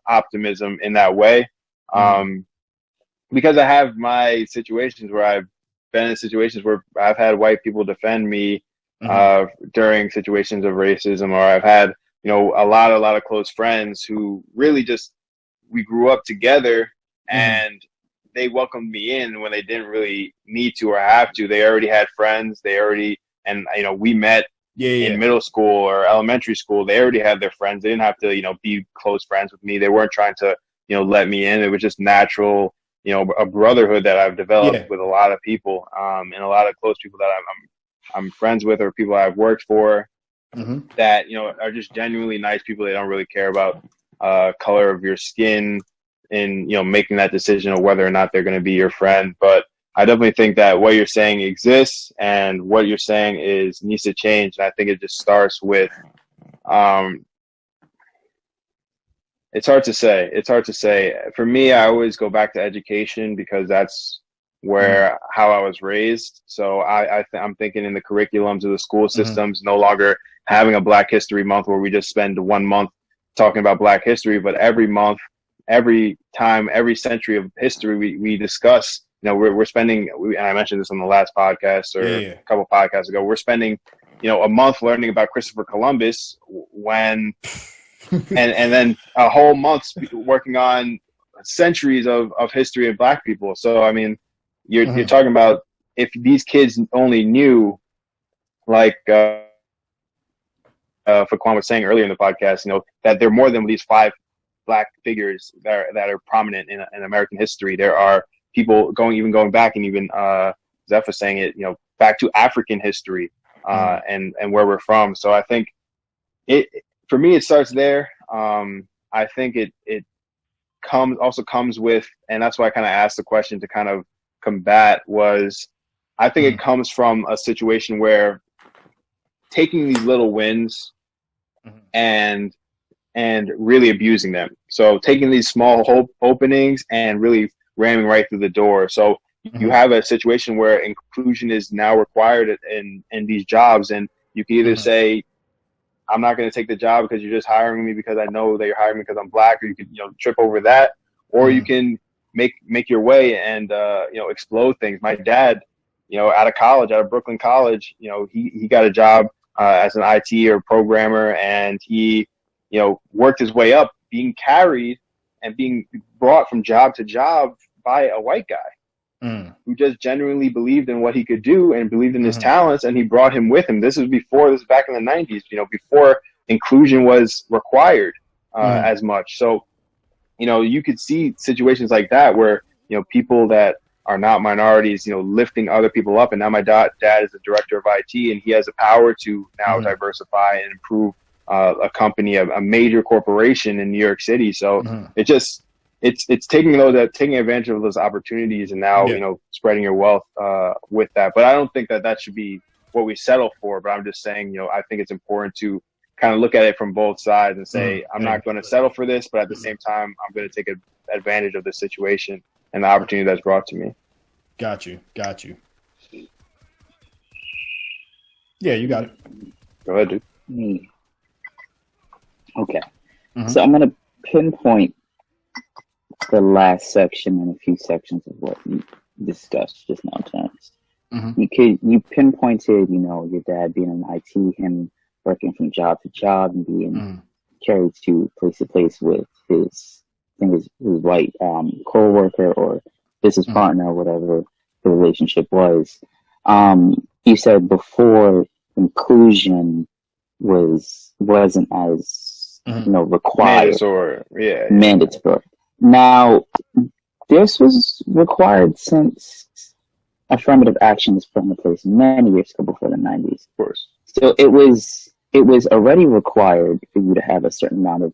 optimism in that way, because I have my situations where I've been in situations where I've had white people defend me during situations of racism, or I've had, you know, a lot of close friends who really just, we grew up together, and they welcomed me in when they didn't really need to or have to. They already had friends. And you know, we met in middle school or elementary school. They already had their friends. They didn't have to, you know, be close friends with me. They weren't trying to, you know, let me in. It was just natural, you know, a brotherhood that I've developed with a lot of people, and a lot of close people that I'm friends with, or people I've worked for, that, you know, are just genuinely nice people. They don't really care about color of your skin in, you know, making that decision of whether or not they're going to be your friend. But I definitely think that what you're saying exists, and what you're saying needs to change. And I think it just starts with, it's hard to say. For me, I always go back to education, because that's where how I was raised. So I'm thinking in the curriculums of the school systems, no longer having a Black History Month where we just spend 1 month talking about Black history, but every month, every time, every century of history, we discuss. You know, we're spending, and I mentioned this on the last podcast or a couple podcasts ago, we're spending, you know, a month learning about Christopher Columbus, when and then a whole month working on centuries of history of Black people. So I mean, you're talking about, if these kids only knew, like Faquan was saying earlier in the podcast, you know, that there are more than these 5 Black figures that are prominent in American history. There are people going back, and even Zeph was saying it, you know, back to African history, and where we're from. So I think for me, it starts there. I think it comes with, and that's why I kind of asked the question to kind of combat, was I think it comes from a situation where taking these little wins and really abusing them. So taking these small openings and really ramming right through the door. So you have a situation where inclusion is now required in these jobs, and you can either say, I'm not going to take the job because you're just hiring me because I know that you're hiring me because I'm Black, or you can, you know, trip over that, or you can make your way and you know, explode things. My dad, you know, out of Brooklyn College, you know, he got a job as an IT or programmer, and he, you know, worked his way up, being carried and being brought from job to job by a white guy who just genuinely believed in what he could do and believed in his talents, and he brought him with him. This is back in the 90s, you know, before inclusion was required as much. So, you know, you could see situations like that where, you know, people that are not minorities, you know, lifting other people up. And now my dad is the director of IT, and he has the power to now diversify and improve a company, a major corporation in New York City. So it's taking advantage of those opportunities, and now, you know, spreading your wealth with that. But I don't think that should be what we settle for. But I'm just saying, you know, I think it's important to kind of look at it from both sides and say, I'm not going to settle for this, but at the same time, I'm going to take advantage of the situation and the opportunity that's brought to me. Got you. Yeah, you got it. Go ahead, dude. Okay. So I'm going to pinpoint the last section and a few sections of what you discussed just now, Terence. You pinpointed, you know, your dad being in IT, him working from job to job and being carried to place with his white co-worker or business partner, whatever the relationship was. You said before inclusion wasn't as you know, required, mandatory. Now, this was required since affirmative action was put into place many years ago before the 90s. Of course. So it was already required for you to have a certain amount of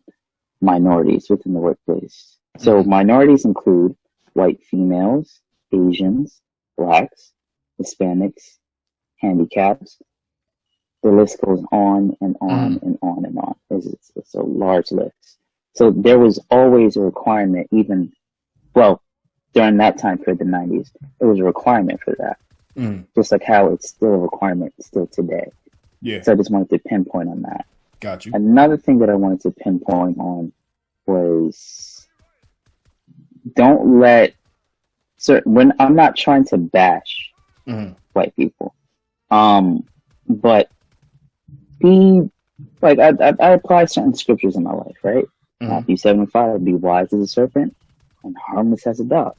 minorities within the workplace. So minorities include white females, Asians, blacks, Hispanics, handicaps. The list goes on and on and on and on. It's a large list. So there was always a requirement, even, well, during that time period, the 90s, it was a requirement for that. Just like how it's still a requirement still today. Yeah. So I just wanted to pinpoint on that. Got you. Another thing that I wanted to pinpoint on was don't let when I'm not trying to bash white people, but be like I apply certain scriptures in my life, right? Matthew 7:5, be wise as a serpent and harmless as a dove.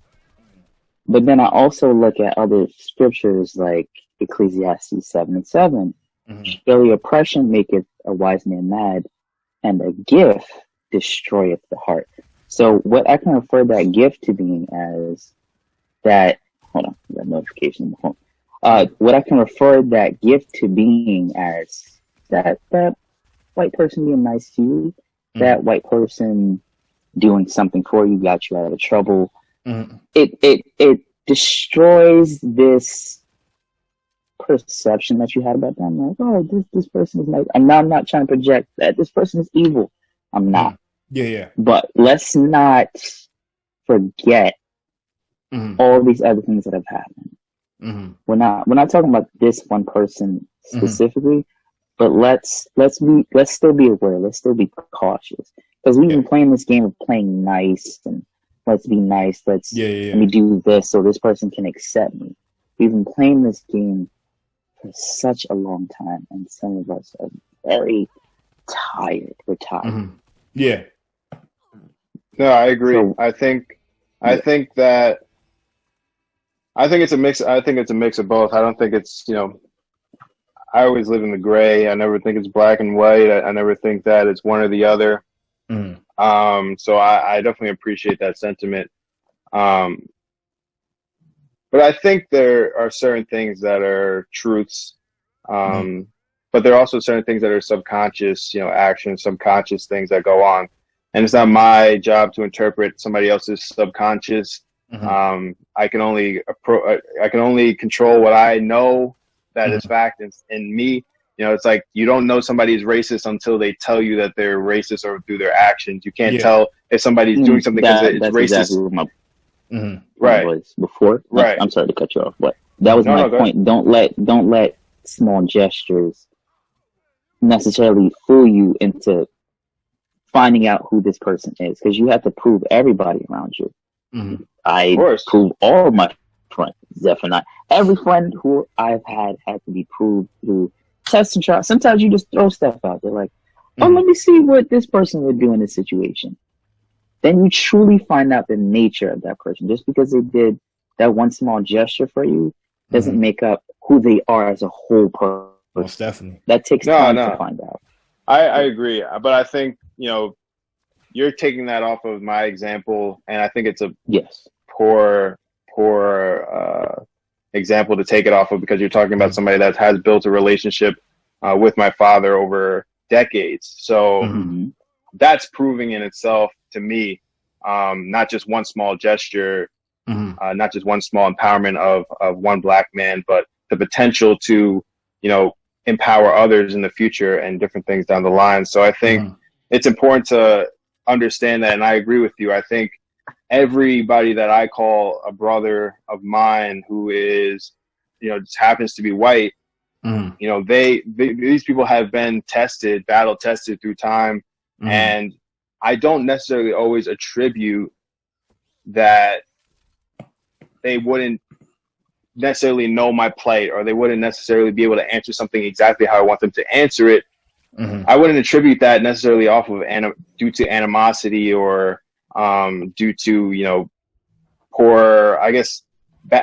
But then I also look at other scriptures like Ecclesiastes 7:7. Surely oppression maketh a wise man mad, and a gift destroyeth the heart. So what I can refer that gift to being as that, hold on, that notification on the phone. What I can refer that gift to being as that white person being nice to you, that white person doing something for you, got you out of trouble. It destroys this perception that you had about them. Like, oh, this person is nice. And now I'm not trying to project that this person is evil. I'm not. Yeah. But let's not forget all these other things that have happened. We're not talking about this one person specifically, but let's still be aware. Let's still be cautious, because we've been playing this game of playing nice and let's be nice. Let me do this so this person can accept me. We've been playing this game for such a long time, and some of us are very tired. We're tired. Yeah. No, I agree. So, I think it's a mix. I think it's a mix of both. I don't think it's, I always live in the gray. I never think it's black and white. I never think that it's one or the other. So I definitely appreciate that sentiment. But I think there are certain things that are truths. But there are also certain things that are subconscious, actions, subconscious things that go on. And it's not my job to interpret somebody else's subconscious. I can only control what I know that is fact in me. It's like you don't know somebody is racist until they tell you that they're racist or through their actions. You can't tell if somebody's doing something because it's racist. Exactly what my was before. Right. I'm sorry to cut you off, but that was my point. Don't let small gestures necessarily fool you into finding out who this person is, because you have to prove everybody around you. I prove all of my friends, Zeph and I. Every friend who I've had to be proved through tests and trials. Sometimes you just throw stuff out there like, oh, let me see what this person would do in this situation. Then you truly find out the nature of that person. Just because they did that one small gesture for you doesn't make up who they are as a whole person. Most definitely. That takes time to find out. I agree, but I think you're taking that off of my example, and I think it's a poor example to take it off of, because you're talking about somebody that has built a relationship with my father over decades. So that's proving in itself to me, not just one small gesture, not just one small empowerment of one black man, but the potential to empower others in the future and different things down the line. So I think it's important to understand that, and I agree with you. I think everybody that I call a brother of mine who is, just happens to be white, these people have been battle tested through time, and I don't necessarily always attribute that they wouldn't necessarily know my plight, or they wouldn't necessarily be able to answer something exactly how I want them to answer it. I wouldn't attribute that necessarily off of due to animosity or due to poor, I guess,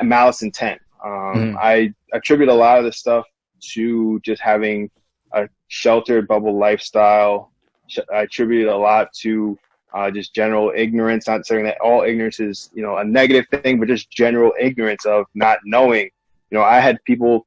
malice intent. I attribute a lot of this stuff to just having a sheltered bubble lifestyle. I attribute it a lot to just general ignorance. Not saying that all ignorance is a negative thing, but just general ignorance of not knowing. You know, I had people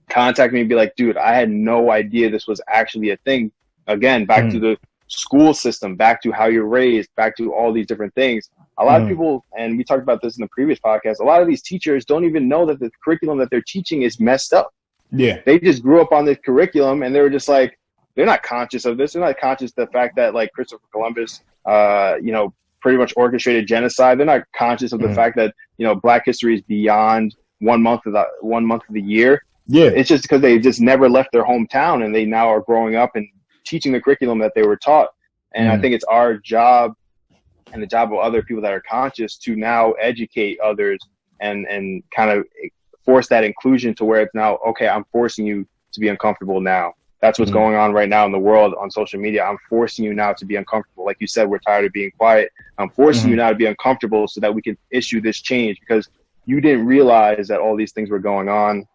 contact me and be like, dude, I had no idea this was actually a thing. Again, back to the school system, back to how you're raised, back to all these different things. A lot of people, and we talked about this in the previous podcast, a lot of these teachers don't even know that the curriculum that they're teaching is messed up. Yeah. They just grew up on this curriculum, and they were just like, they're not conscious of this. They're not conscious of the fact that, like, Christopher Columbus, you know, pretty much orchestrated genocide. They're not conscious of the fact that, you know, Black history is beyond 1 month of the year. Yeah. It's just because they just never left their hometown, and they now are growing up and teaching the curriculum that they were taught. And I think it's our job and the job of other people that are conscious to now educate others and kind of force that inclusion to where it's now, okay, I'm forcing you to be uncomfortable now. That's what's going on right now in the world on social media. I'm forcing you now to be uncomfortable. Like you said, we're tired of being quiet. I'm forcing you now to be uncomfortable so that we can issue this change, because you didn't realize that all these things were going on.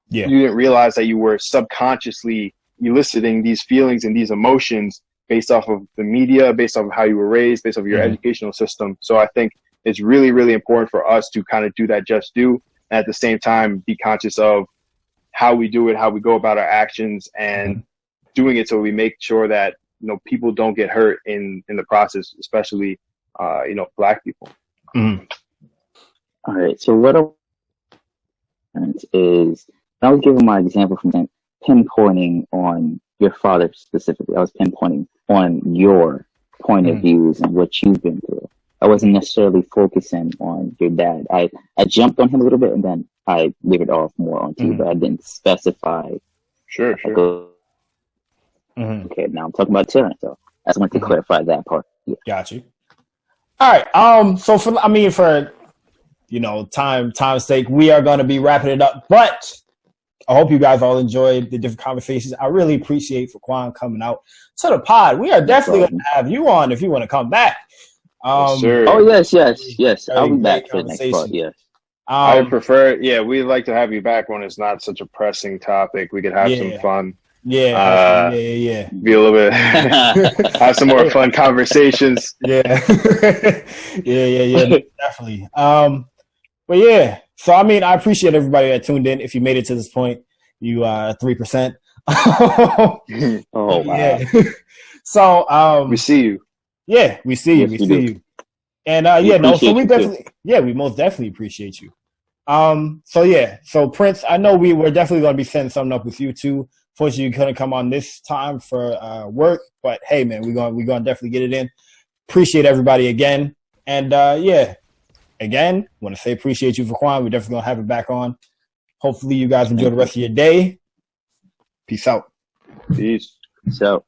Yeah. You didn't realize that you were subconsciously eliciting these feelings and these emotions based off of the media, based off of how you were raised, based off of your educational system. So I think it's really, really important for us to kind of do that just do, and at the same time be conscious of how we do it, how we go about our actions, and doing it so we make sure that, you know, people don't get hurt in the process, especially, you know, Black people. All right. So what is, I was giving my example from pinpointing on your father specifically. I was pinpointing on your point of views and what you've been through. I wasn't necessarily focusing on your dad. I jumped on him a little bit, and then I veered off more onto you, but I didn't specify. Sure. Okay, now I'm talking about Terence, so I just wanted to clarify that part. Yeah. Got you. All right. So for you know, time's sake, we are going to be wrapping it up, but I hope you guys all enjoyed the different conversations. I really appreciate Faquan coming out to the pod. We are definitely going to have you on if you want to come back. Yes, sir. Oh, yes. I'll be back for the next part, yes. I prefer, we'd like to have you back when it's not such a pressing topic. We could have some fun. Be a little bit, have some more fun conversations. Definitely. But yeah, so I mean, I appreciate everybody that tuned in. If you made it to this point, you 3%. Oh wow! Yeah. So we see you. Yeah, we see you. We see you. And so we most definitely appreciate you. So Prince, I know we're definitely going to be setting something up with you too. Fortunately, you couldn't come on this time for work, but hey, man, we're gonna definitely get it in. Appreciate everybody again, and again, want to say appreciate you, Faquan. We're definitely gonna have it back on. Hopefully, you guys enjoy the rest of your day. Peace out. Peace. So.